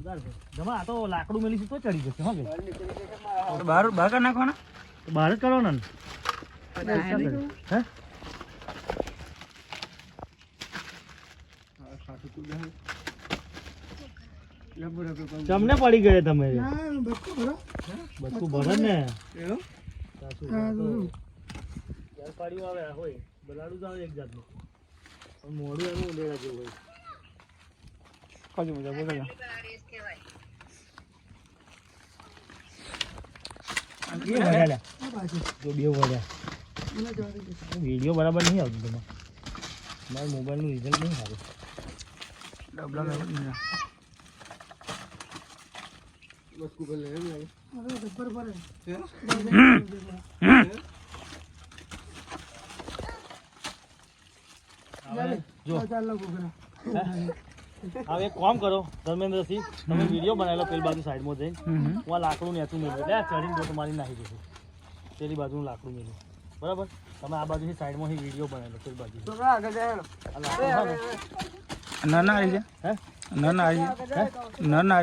જોરદાર છે જમા આ તો લાકડું મેલી તો ચડી જશે હો કે બહાર કાઢ નાખવાના બહાર જ કરવાના ને હે તમને પડી ગયે તમે બચકું ભરે ને પાડ્યું આવે હોય બલાડું જ આવે એક જાતનું પણ મોડું એનું ઉલેડા જેવું હોય કાજુ મજા બોલો જો બે વળ્યા વિડીયો બરાબર નહીં આવતું તમારે મારા મોબાઈલનું રિઝલ્ટ નહીં સારું હવે એક કામ કરો ધર્મેન્દ્રસિંહ તમે વિડીયો બનાવેલો પેલી બાજુ સાઈડમાં જઈને હું આ લાકડું નેતું મેળવ્યું એટલે ચડીને તો તમારી નાખી દઈશું પેલી બાજુનું લાકડું મેળવ્યું બરાબર તમે આ બાજુની સાઈડમાં વિડીયો બનાવેલો પેલી બાજુ ના આવી જાય હે ના આવી જાય ના